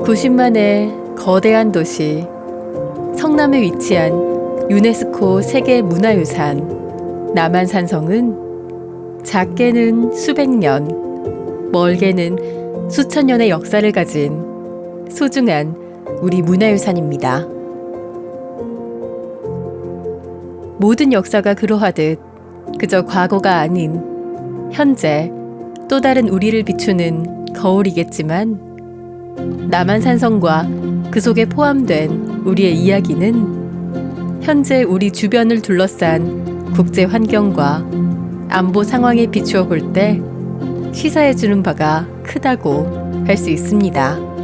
90만의 거대한 도시, 성남에 위치한 유네스코 세계문화유산 남한산성은 작게는 수백 년, 멀게는 수천 년의 역사를 가진 소중한 우리 문화유산입니다. 모든 역사가 그러하듯 그저 과거가 아닌 현재 또 다른 우리를 비추는 거울이겠지만 남한산성과 그 속에 포함된 우리의 이야기는 현재 우리 주변을 둘러싼 국제 환경과 안보 상황에 비추어 볼 때 시사해주는 바가 크다고 할 수 있습니다.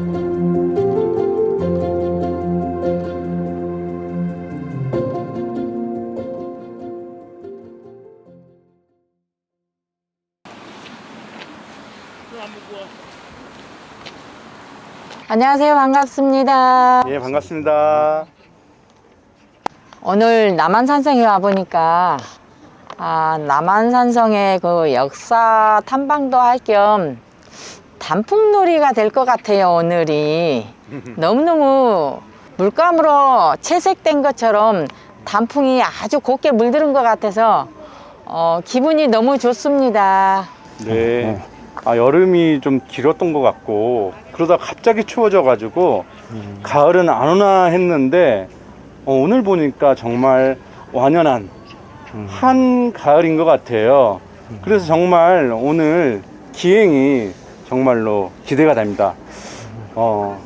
안녕하세요. 반갑습니다. 예, 반갑습니다. 오늘 남한산성에 와보니까 남한산성의 그 역사 탐방도 할 겸 단풍놀이가 될 것 같아요. 오늘이 너무너무 물감으로 채색된 것처럼 단풍이 아주 곱게 물들은 것 같아서 기분이 너무 좋습니다. 네. 여름이 좀 길었던 것 같고 그러다 갑자기 추워져가지고 가을은 안 오나 했는데 오늘 보니까 정말 완연한 한 가을인 것 같아요. 그래서 정말 오늘 기행이 정말로 기대가 됩니다.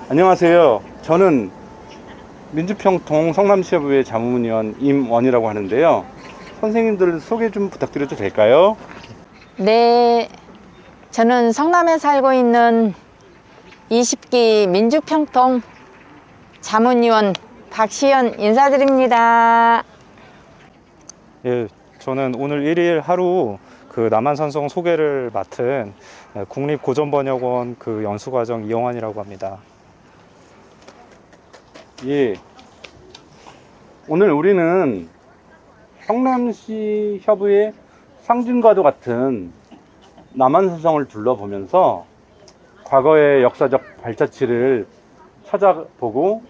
안녕하세요. 저는 민주평통 성남시의회 자문위원 임원이라고 하는데요. 선생님들 소개 좀 부탁드려도 될까요? 네. 저는 성남에 살고 있는 20기 민주평통 자문위원 박시연 인사드립니다. 예, 저는 오늘 1일 하루 그 남한산성 소개를 맡은 국립고전번역원 그 연수과정 이영환이라고 합니다. 예. 오늘 우리는 성남시 협의회 상징과도 같은 남한산성을 둘러보면서 과거의 역사적 발자취를 찾아보고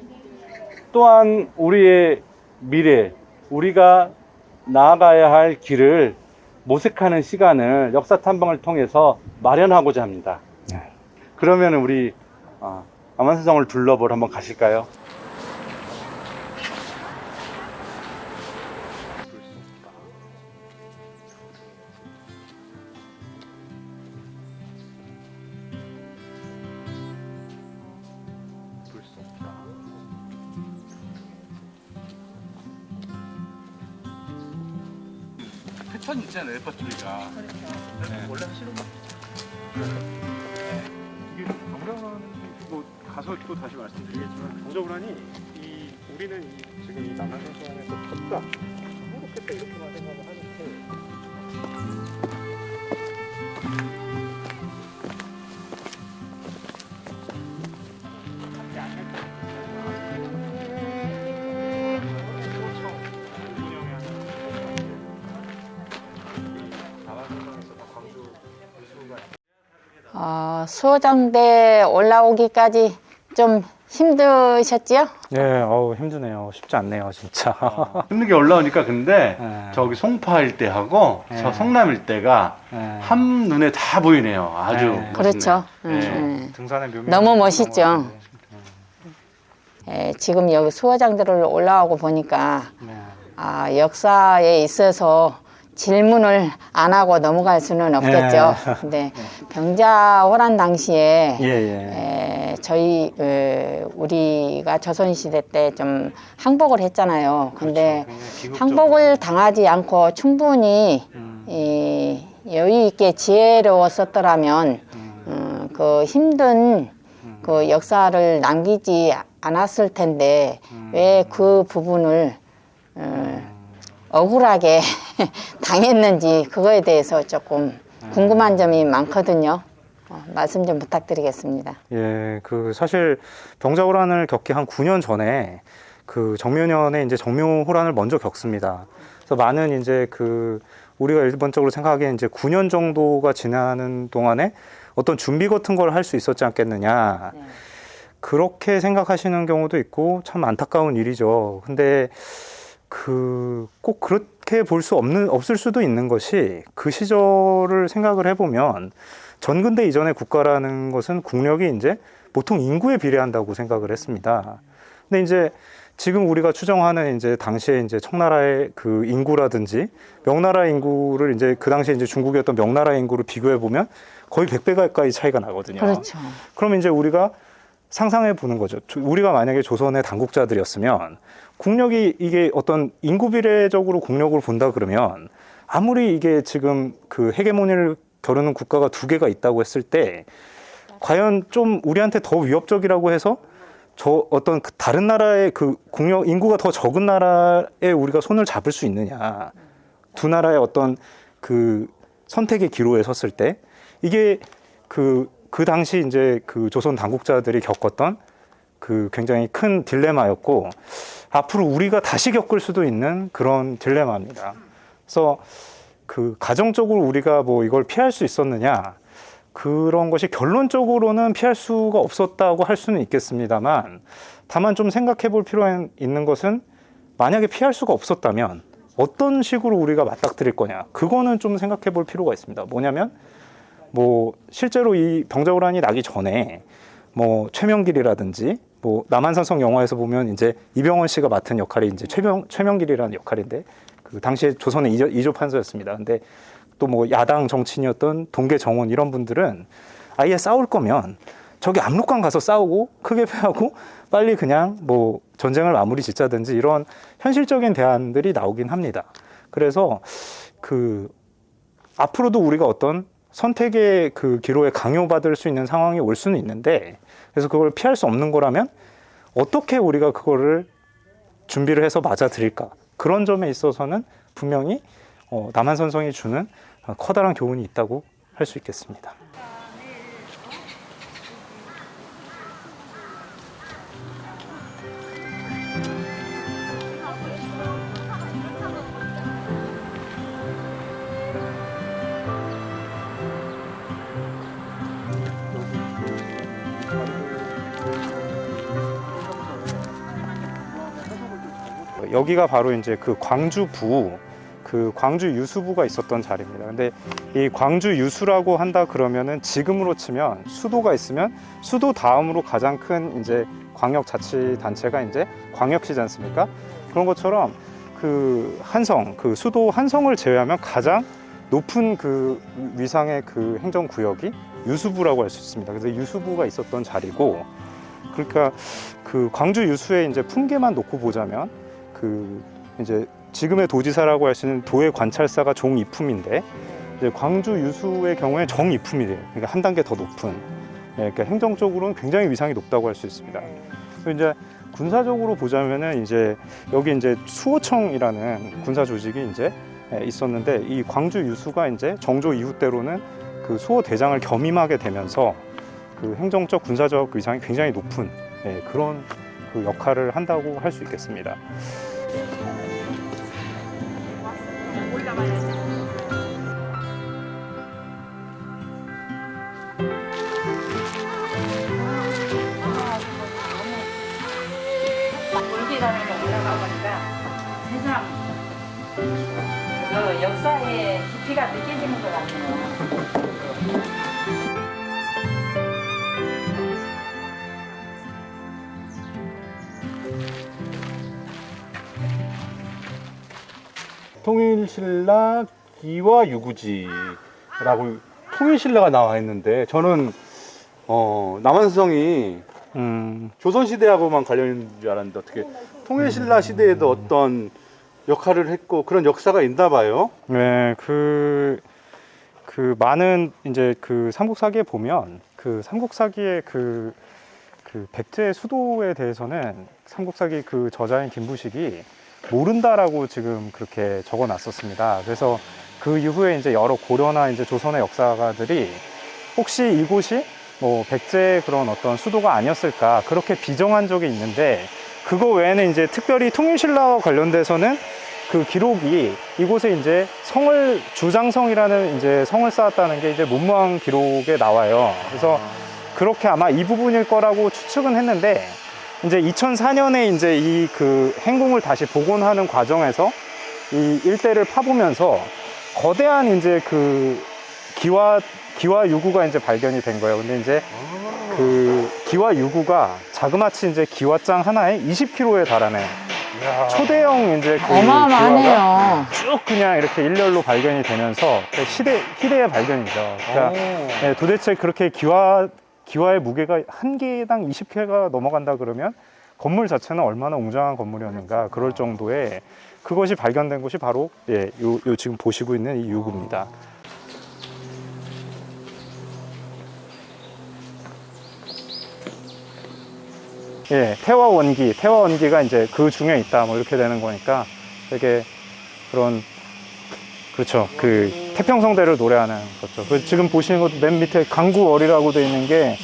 또한 우리의 미래, 우리가 나아가야 할 길을 모색하는 시간을 역사 탐방을 통해서 마련하고자 합니다. 네. 그러면 우리 남한산성을 둘러보러 한번 가실까요? 패턴 있잖아요, 레퍼토리가. 네. 원래 하시는 거. 이게 경자호란이 뭐 가서 또 다시 말씀드리겠지만 경자호란이 우리는 지금 이 남한산성에서 컸다, 행복했다 이렇게만 생각을 하는데. 수호장대 올라오기까지 좀 힘드셨지요? 예, 힘드네요. 쉽지 않네요, 진짜. 힘들게 올라오니까 근데 네. 저기 송파 일대하고 네. 저 성남 일대가 예. 한눈에 다 보이네요. 아주 네. 그렇죠. 멋있네요. 등산의 묘미. 너무 멋있죠. 지금 여기 수호장대를 올라오고 보니까 네. 역사에 있어서 질문을 안 하고 넘어갈 수는 없겠죠. 근데 병자호란 당시에 예. 저희 우리가 조선시대 때 좀 항복을 했잖아요. 근데 그렇죠. 항복을 당하지 않고 충분히 여유 있게 지혜로웠었더라면 그 힘든 그 역사를 남기지 않았을 텐데 왜 그 부분을 억울하게 당했는지 그거에 대해서 조금 궁금한 점이 많거든요. 말씀 좀 부탁드리겠습니다. 예, 그 사실 병자호란을 겪기 한 9년 전에 그 정묘년에 이제 정묘호란을 먼저 겪습니다. 그래서 많은 이제 그 우리가 일반적으로 생각하기에 이제 9년 정도가 지나는 동안에 어떤 준비 같은 걸 할 수 있었지 않겠느냐. 그렇게 생각하시는 경우도 있고 참 안타까운 일이죠. 근데 꼭 그렇게 볼 수 없을 수도 있는 것이 그 시절을 생각을 해보면 전근대 이전의 국가라는 것은 국력이 이제 보통 인구에 비례한다고 생각을 했습니다. 근데 이제 지금 우리가 추정하는 이제 당시에 이제 청나라의 그 인구라든지 명나라 인구를 이제 그 당시에 이제 중국이었던 명나라 인구를 비교해 보면 거의 100배 가까이 차이가 나거든요. 그렇죠. 그러면 이제 우리가 상상해 보는 거죠. 우리가 만약에 조선의 당국자들이었으면 국력이 이게 어떤 인구 비례적으로 국력을 본다 그러면 아무리 이게 지금 그 헤게모니를 겨루는 국가가 두 개가 있다고 했을 때 과연 좀 우리한테 더 위협적이라고 해서 저 어떤 다른 나라의 그 국력 인구가 더 적은 나라에 우리가 손을 잡을 수 있느냐. 두 나라의 어떤 그 선택의 기로에 섰을 때 이게 그 당시 이제 그 조선 당국자들이 겪었던 그 굉장히 큰 딜레마였고 앞으로 우리가 다시 겪을 수도 있는 그런 딜레마입니다. 그래서 그 가정적으로 우리가 뭐 이걸 피할 수 있었느냐 그런 것이 결론적으로는 피할 수가 없었다고 할 수는 있겠습니다만 다만 좀 생각해 볼 필요가 있는 것은 만약에 피할 수가 없었다면 어떤 식으로 우리가 맞닥뜨릴 거냐 그거는 좀 생각해 볼 필요가 있습니다. 뭐냐면 뭐 실제로 이 병자호란이 나기 전에 뭐 최명길이라든지 뭐 남한산성 영화에서 보면 이제 이병헌 씨가 맡은 역할이 이제 최명길이라는 역할인데 그 당시에 조선의 이조 판서였습니다. 근데 또 뭐 야당 정치인이었던 동계정원 이런 분들은 아예 싸울 거면 저기 압록강 가서 싸우고 크게 패하고 빨리 그냥 뭐 전쟁을 마무리 짓자든지 이런 현실적인 대안들이 나오긴 합니다. 그래서 그 앞으로도 우리가 어떤 선택의 그 기로에 강요받을 수 있는 상황이 올 수는 있는데 그래서 그걸 피할 수 없는 거라면 어떻게 우리가 그거를 준비를 해서 맞아들일까 그런 점에 있어서는 분명히 남한산성이 주는 커다란 교훈이 있다고 할 수 있겠습니다. 여기가 바로 이제 그 광주 유수부가 있었던 자리입니다. 근데 이 광주 유수라고 한다 그러면은 지금으로 치면 수도가 있으면 수도 다음으로 가장 큰 이제 광역자치단체가 이제 광역시지 않습니까? 그런 것처럼 그 한성, 그 수도 한성을 제외하면 가장 높은 그 위상의 그 행정구역이 유수부라고 할 수 있습니다. 그래서 유수부가 있었던 자리고, 그러니까 그 광주 유수의 이제 풍계만 놓고 보자면 그 이제 지금의 도지사라고 할 수 있는 도의 관찰사가 종이품인데 이제 광주 유수의 경우에 정이품이 돼요. 그러니까 한 단계 더 높은. 그러니까 행정적으로는 굉장히 위상이 높다고 할 수 있습니다. 그리고 이제 군사적으로 보자면은 이제 여기 이제 수호청이라는 군사 조직이 이제 있었는데 이 광주 유수가 이제 정조 이후 때로는 그 수호 대장을 겸임하게 되면서 그 행정적 군사적 위상이 굉장히 높은 그런 그 역할을 한다고 할 수 있겠습니다. 물계단에 올라가 보니까 세상 그 역사의 깊이가 느껴지는 것 같아요. 통일신라 기와 유구지라고 통일신라가 나와 있는데 저는 남한성이 조선시대하고만 관련 있는 줄 알았는데 어떻게 통일신라 시대에도 어떤 역할을 했고 그런 역사가 있나 봐요. 네, 그 많은 이제 그 삼국사기에 보면 그 삼국사기의 그 백제 수도에 대해서는 삼국사기 그 저자인 김부식이 모른다라고 지금 그렇게 적어 놨었습니다. 그래서 그 이후에 이제 여러 고려나 이제 조선의 역사가들이 혹시 이곳이 뭐 백제의 그런 어떤 수도가 아니었을까 그렇게 비정한 적이 있는데 그거 외에는 이제 특별히 통일신라와 관련돼서는 그 기록이 이곳에 이제 주장성이라는 이제 성을 쌓았다는 게 이제 문무왕 기록에 나와요. 그래서 그렇게 아마 이 부분일 거라고 추측은 했는데 이제 2004년에 이제 이 그 행궁을 다시 복원하는 과정에서 이 일대를 파보면서 거대한 이제 그 기와 유구가 이제 발견이 된 거예요. 근데 이제 그 기와 유구가 자그마치 이제 기와장 하나에 20kg에 달하는 초대형 이제 그 기와가 어마어마하네요. 쭉 그냥 이렇게 일렬로 발견이 되면서 희대의 발견이죠. 그러니까 네, 도대체 그렇게 기와의 무게가 한 개당 20kg가 넘어간다 그러면 건물 자체는 얼마나 웅장한 건물이었는가 그럴 정도의 그것이 발견된 곳이 바로 요 지금 보시고 있는 이 유구입니다. 태화 원기가 이제 그 중에 있다 뭐 이렇게 되는 거니까 되게 그런 그렇죠. 그 태평성대를 노래하는 거죠. 그 지금 보시는 것 맨 밑에 강구월이라고 돼 있는 게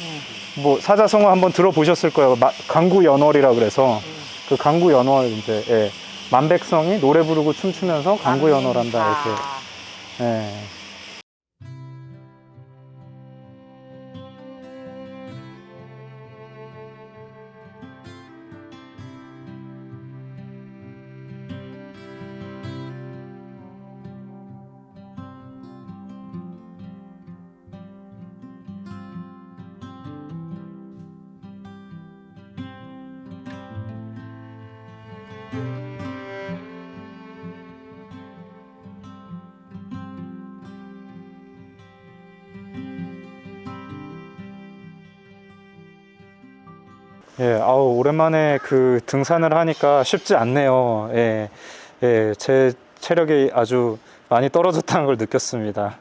뭐 사자성어 한번 들어보셨을 거예요. 강구연월이라 그래서 그 강구연월 이제 만백성이 노래 부르고 춤추면서 강구연월한다 이렇게. 예. 아우 오랜만에 그 등산을 하니까 쉽지 않네요. 제 체력이 아주 많이 떨어졌다는 걸 느꼈습니다.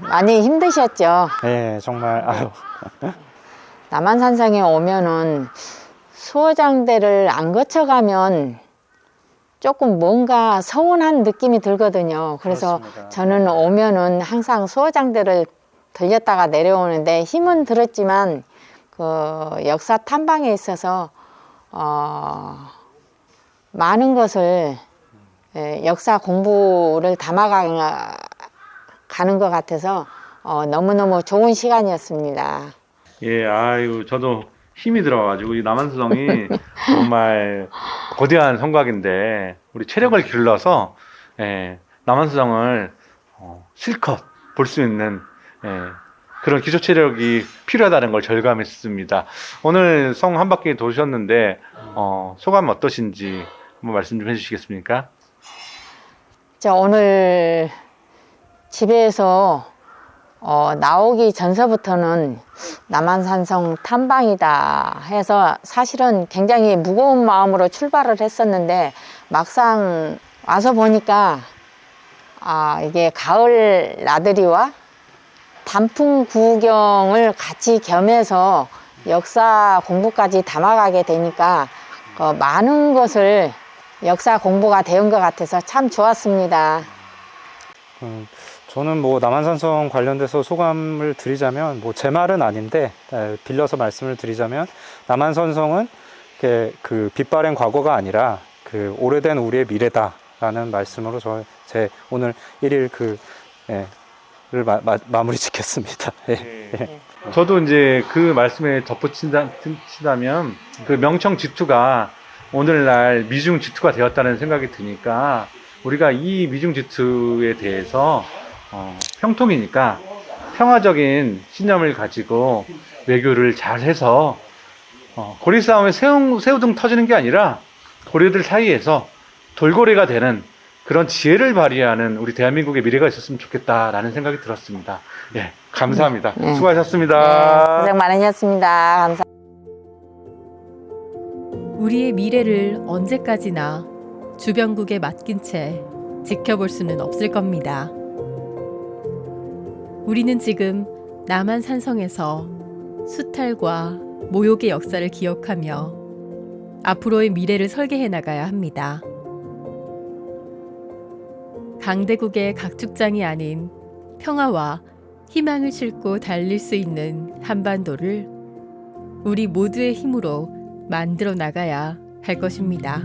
많이 힘드셨죠? 정말 아유. 남한산성에 오면은 수호장대를 안 거쳐가면 조금 뭔가 서운한 느낌이 들거든요. 그래서 그렇습니다. 저는 오면은 항상 수호장대를 들렸다가 내려오는데 힘은 들었지만 그 역사 탐방에 있어서 많은 것을 역사 공부를 담아가는 것 같아서 너무너무 좋은 시간이었습니다. 아유, 저도 힘이 들어가지고 이 남한수성이 정말 거대한 성곽인데 우리 체력을 길러서 남한수성을 실컷 볼 수 있는 그런 기초 체력이 필요하다는 걸 절감했습니다. 오늘 성 한 바퀴 도셨는데 소감 어떠신지 한번 말씀 좀 해주시겠습니까? 오늘 집에서 나오기 전서부터는 남한산성 탐방이다 해서 사실은 굉장히 무거운 마음으로 출발을 했었는데 막상 와서 보니까 이게 가을 나들이와 단풍 구경을 같이 겸해서 역사 공부까지 담아가게 되니까 많은 것을 역사 공부가 되는 것 같아서 참 좋았습니다. 저는 뭐 남한산성 관련돼서 소감을 드리자면 뭐 제 말은 아닌데 빌려서 말씀을 드리자면 남한산성은 그 빛바랜 과거가 아니라 그 오래된 우리의 미래다라는 말씀으로 제 오늘 1일 를 마무리 짓겠습니다. 저도 이제 그 말씀에 덧붙이자면 그 명청 G2가 오늘날 미중 G2가 되었다는 생각이 드니까 우리가 이 미중 G2에 대해서 형통이니까 평화적인 신념을 가지고 외교를 잘 해서 고리 싸움에 새우등 터지는 게 아니라 고리들 사이에서 돌고래가 되는 그런 지혜를 발휘하는 우리 대한민국의 미래가 있었으면 좋겠다라는 생각이 들었습니다. 감사합니다. 수고하셨습니다. 고생 많으셨습니다. 감사합니다. 우리의 미래를 언제까지나 주변국에 맡긴 채 지켜볼 수는 없을 겁니다. 우리는 지금 남한산성에서 수탈과 모욕의 역사를 기억하며 앞으로의 미래를 설계해 나가야 합니다. 강대국의 각축장이 아닌 평화와 희망을 싣고 달릴 수 있는 한반도를 우리 모두의 힘으로 만들어 나가야 할 것입니다.